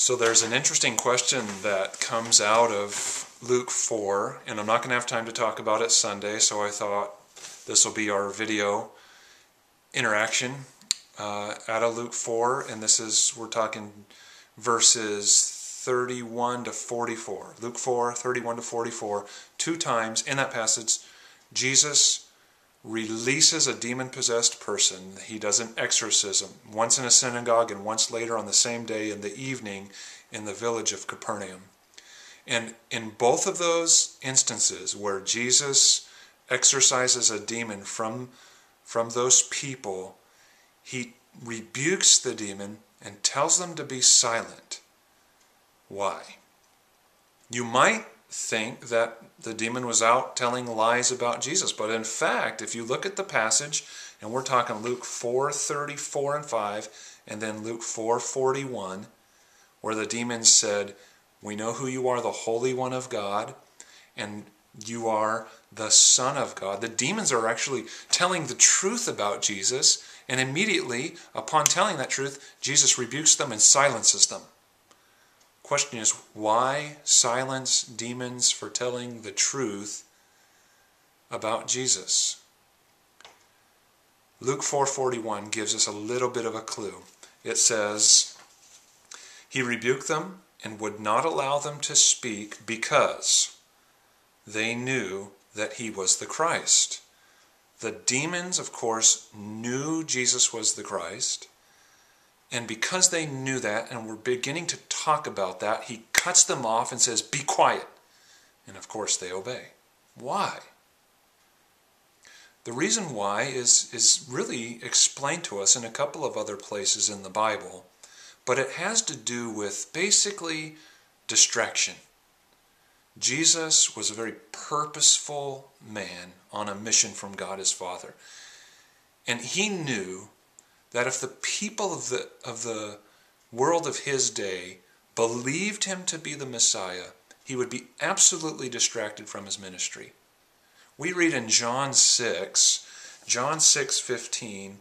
So there's an interesting question that comes out of Luke 4, and I'm not going to have time to talk about it Sunday, so I thought this will be our video interaction out of Luke 4, and we're talking verses 31 to 44. Luke 4, 31 to 44. 2 times in that passage, Jesus releases a demon-possessed person. He does an exorcism, once in a synagogue and once later on the same day in the evening in the village of Capernaum. And in both of those instances where Jesus exorcises a demon from those people, he rebukes the demon and tells them to be silent. Why? You might think that the demon was out telling lies about Jesus, but in fact, if you look at the passage, and we're talking Luke 4:34 and 5, and then Luke 4:41, where the demon said, "We know who you are, the Holy One of God, and you are the Son of God." The demons are actually telling the truth about Jesus, and immediately upon telling that truth, Jesus rebukes them and silences them. Question is, why silence demons for telling the truth about Jesus? Luke 4:41 gives us a little bit of a clue. It says, "He rebuked them and would not allow them to speak because they knew that he was the Christ." The demons, of course, knew Jesus was the Christ. And because they knew that and were beginning to talk about that, he cuts them off and says, "Be quiet." And of course they obey. Why? The reason why is really explained to us in a couple of other places in the Bible, but it has to do with basically distraction. Jesus was a very purposeful man on a mission from God his Father. And he knew that if the people of the world of his day believed him to be the Messiah, he would be absolutely distracted from his ministry. We read in John 6:15,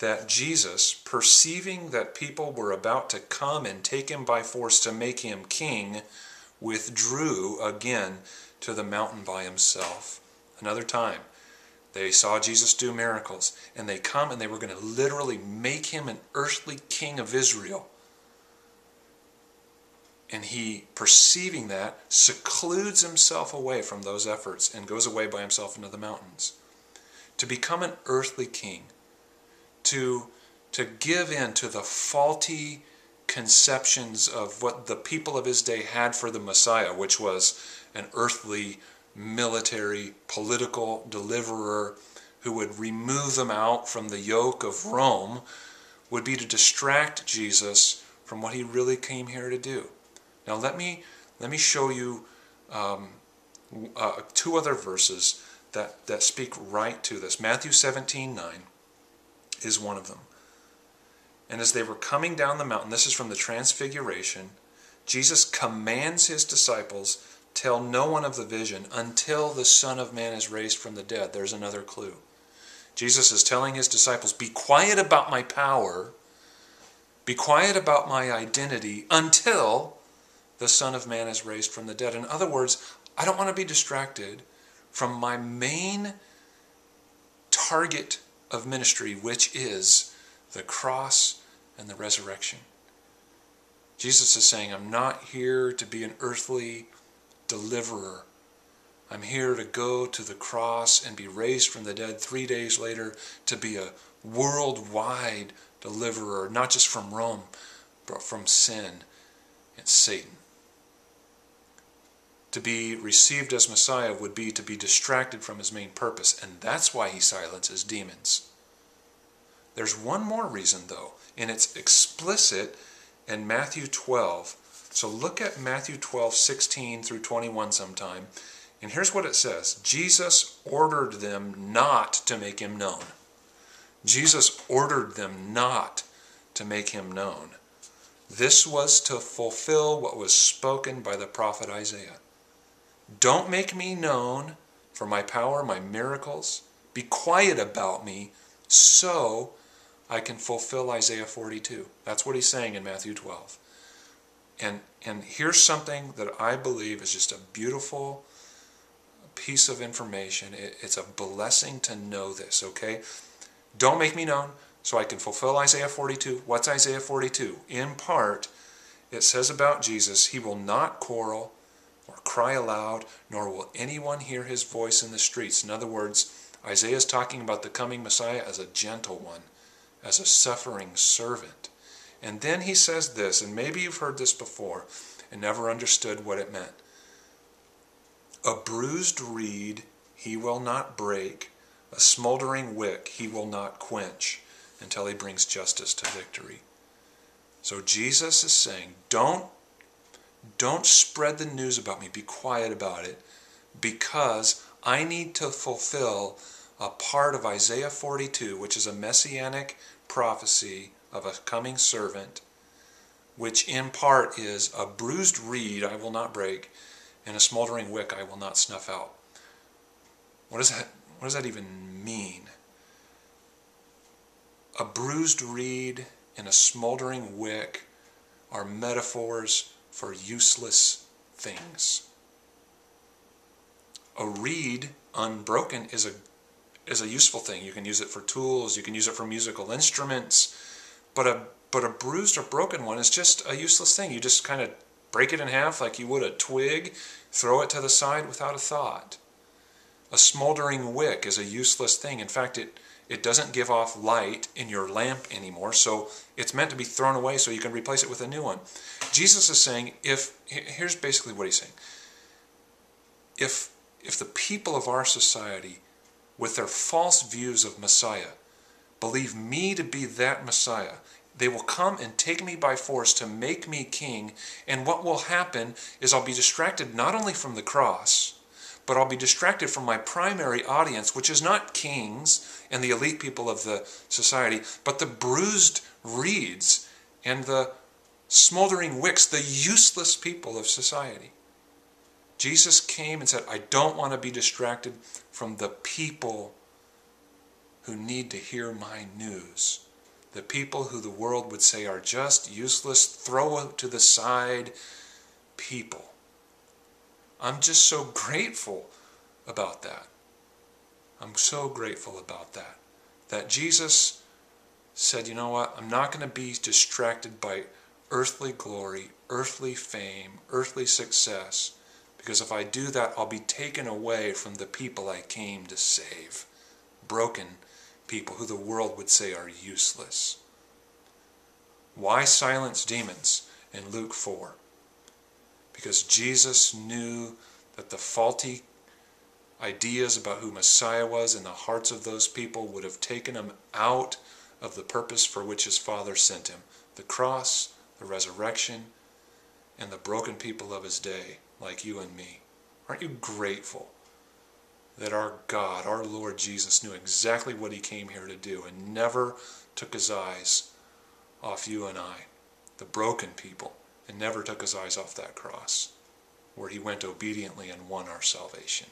that Jesus, perceiving that people were about to come and take him by force to make him king, withdrew again to the mountain by himself. Another time, they saw Jesus do miracles, and they come and they were going to literally make him an earthly king of Israel. And he, perceiving that, secludes himself away from those efforts and goes away by himself into the mountains. To become an earthly king, to give in to the faulty conceptions of what the people of his day had for the Messiah, which was an earthly military, political deliverer who would remove them out from the yoke of Rome, would be to distract Jesus from what he really came here to do. Now let me show you 2 other verses that speak right to this. Matthew 17:9 is one of them. "And as they were coming down the mountain," this is from the Transfiguration, "Jesus commands his disciples, 'Tell no one of the vision until the Son of Man is raised from the dead.'" There's another clue. Jesus is telling his disciples, be quiet about my power, be quiet about my identity until the Son of Man is raised from the dead. In other words, I don't want to be distracted from my main target of ministry, which is the cross and the resurrection. Jesus is saying, I'm not here to be an earthly deliverer. I'm here to go to the cross and be raised from the dead 3 days later to be a worldwide deliverer, not just from Rome, but from sin and Satan. To be received as Messiah would be to be distracted from his main purpose, and that's why he silences demons. There's one more reason, though, and it's explicit in Matthew 12. So look at Matthew 12:16 through 21 sometime. And here's what it says. Jesus ordered them not to make him known. Jesus ordered them not to make him known. This was to fulfill what was spoken by the prophet Isaiah. Don't make me known for my power, my miracles. Be quiet about me so I can fulfill Isaiah 42. That's what he's saying in Matthew 12. And here's something that I believe is just a beautiful piece of information. It's a blessing to know this, okay? Don't make me known so I can fulfill Isaiah 42. What's Isaiah 42? In part, it says about Jesus, he will not quarrel or cry aloud, nor will anyone hear his voice in the streets. In other words, Isaiah is talking about the coming Messiah as a gentle one, as a suffering servant. And then he says this, and maybe you've heard this before and never understood what it meant. A bruised reed he will not break, a smoldering wick he will not quench, until he brings justice to victory. So Jesus is saying, don't spread the news about me. Be quiet about it, because I need to fulfill a part of Isaiah 42, which is a messianic prophecy of a coming servant, which in part is a bruised reed I will not break, and a smoldering wick I will not snuff out. What does that even mean? A bruised reed and a smoldering wick are metaphors for useless things. A reed, unbroken, is a useful thing. You can use it for tools, you can use it for musical instruments, but a bruised or broken one is just a useless thing. You just kind of break it in half like you would a twig, throw it to the side without a thought. A smoldering wick is a useless thing. In fact, it doesn't give off light in your lamp anymore, so it's meant to be thrown away so you can replace it with a new one. Jesus is saying, here's basically what he's saying. If the people of our society, with their false views of Messiah, believe me to be that Messiah, they will come and take me by force to make me king, and what will happen is I'll be distracted not only from the cross, but I'll be distracted from my primary audience, which is not kings and the elite people of the society, but the bruised reeds and the smoldering wicks, the useless people of society. Jesus came and said, I don't want to be distracted from the people who need to hear my news. The people who the world would say are just useless, throw to the side people. I'm just so grateful about that. I'm so grateful about that. That Jesus said, you know what, I'm not going to be distracted by earthly glory, earthly fame, earthly success, because if I do that, I'll be taken away from the people I came to save. Broken people who the world would say are useless. Why silence demons in Luke 4? Because Jesus knew that the faulty ideas about who Messiah was in the hearts of those people would have taken him out of the purpose for which his Father sent him. The cross, the resurrection, and the broken people of his day, like you and me. Aren't you grateful that our God, our Lord Jesus, knew exactly what he came here to do and never took his eyes off you and I, the broken people, and never took his eyes off that cross, where he went obediently and won our salvation?